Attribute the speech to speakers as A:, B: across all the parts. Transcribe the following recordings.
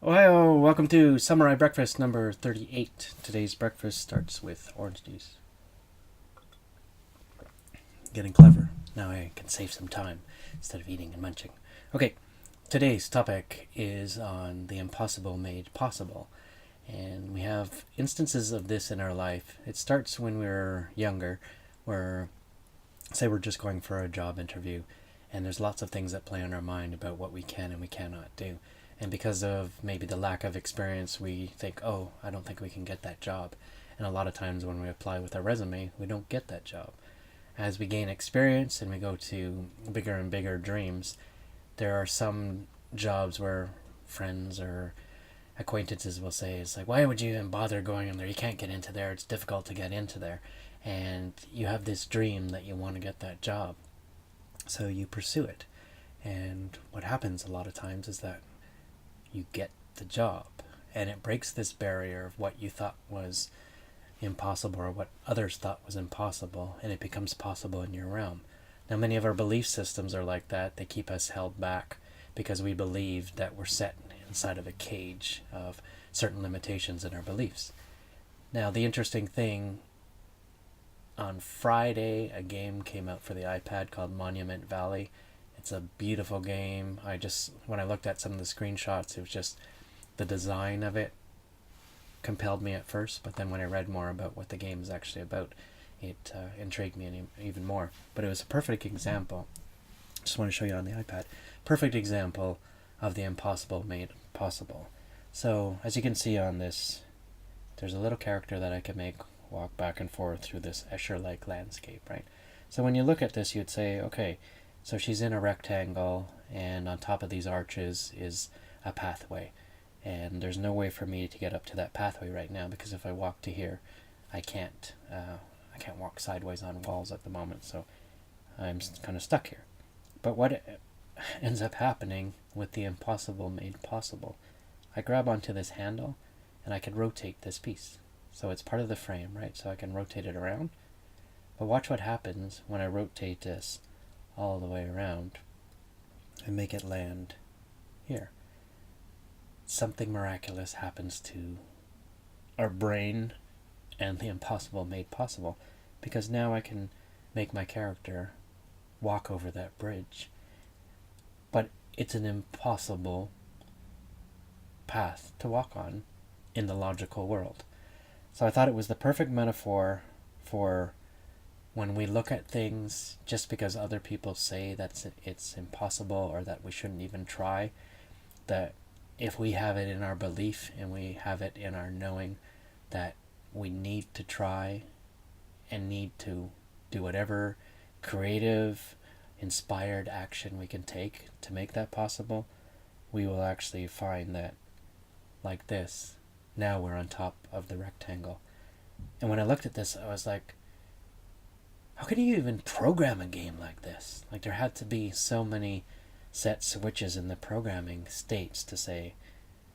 A: Ohio, welcome to Samurai Breakfast number 38. Today's breakfast starts with orange juice. Getting clever. Now I can save some time instead of eating and munching. Okay, today's topic is on the impossible made possible. And we have instances of this in our life. It starts when we're younger, where, say, we're just going for a job interview, and there's lots of things that play on our mind about what we can and we cannot do. And because of maybe the lack of experience, we think, oh, I don't think we can get that job. And a lot of times when we apply with our resume, we don't get that job. As we gain experience and we go to bigger and bigger dreams, there are some jobs where friends or acquaintances will say, it's like, why would you even bother going in there? You can't get into there. It's difficult to get into there. And you have this dream that you want to get that job. So you pursue it. And what happens a lot of times is that you get the job, and it breaks this barrier of what you thought was impossible or what others thought was impossible, and it becomes possible in your realm. Now, many of our belief systems are like that. They keep us held back because we believe that we're set inside of a cage of certain limitations in our beliefs. Now, the interesting thing, on Friday, a game came out for the iPad called Monument Valley. It's a beautiful game. When I looked at some of the screenshots, it was just the design of it compelled me at first, but then when I read more about what the game is actually about, it intrigued me even more. But it was a perfect example. Just want to show you on the iPad. Perfect example of the impossible made possible. So as you can see on this, there's a little character that I can make walk back and forth through this Escher-like landscape, right? So when you look at this, you'd say, okay, so she's in a rectangle, and on top of these arches is a pathway. And there's no way for me to get up to that pathway right now, because if I walk to here, I can't walk sideways on walls at the moment, so I'm kind of stuck here. But what ends up happening with the impossible made possible, I grab onto this handle, and I can rotate this piece. So it's part of the frame, right? So I can rotate it around. But watch what happens when I rotate this all the way around and make it land here. Something miraculous happens to our brain and the impossible made possible, because now I can make my character walk over that bridge. But it's an impossible path to walk on in the logical world. So I thought it was the perfect metaphor for when we look at things just because other people say that it's impossible or that we shouldn't even try, that if we have it in our belief and we have it in our knowing that we need to try and need to do whatever creative, inspired action we can take to make that possible, we will actually find that, like this, now we're on top of the rectangle. And when I looked at this, I was like, how can you even program a game like this? Like, there had to be so many set switches in the programming states to say,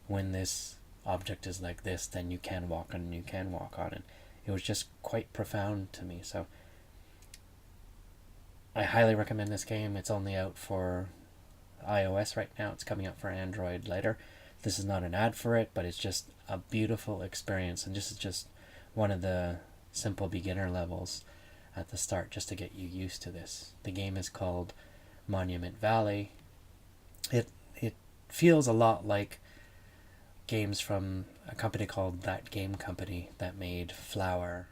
A: when this object is like this, then you can walk on it and you can walk on it. It was just quite profound to me. So I highly recommend this game. It's only out for iOS right now. It's coming out for Android later. This is not an ad for it, but it's just a beautiful experience, and this is just one of the simple beginner levels at the start just to get you used to this. The game is called Monument Valley. It feels a lot like games from a company called That Game Company that made Flower.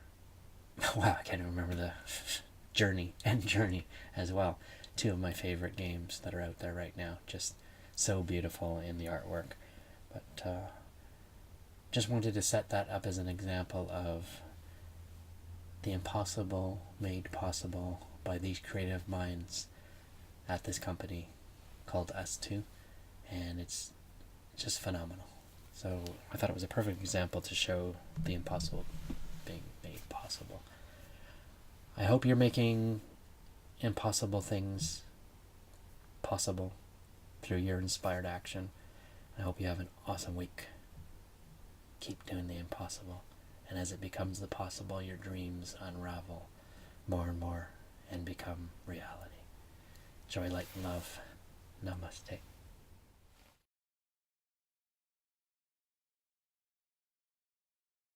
A: Wow, I can't even remember the Journey and Journey as well. Two of my favorite games that are out there right now. Just so beautiful in the artwork. But just wanted to set that up as an example of the impossible made possible by these creative minds at this company called Us2, and it's just phenomenal. So I thought it was a perfect example to show the impossible being made possible. I hope you're making impossible things possible through your inspired action. I hope you have an awesome week. Keep doing the impossible. And as it becomes the possible, your dreams unravel more and more and become reality. Joy, light, and love. Namaste.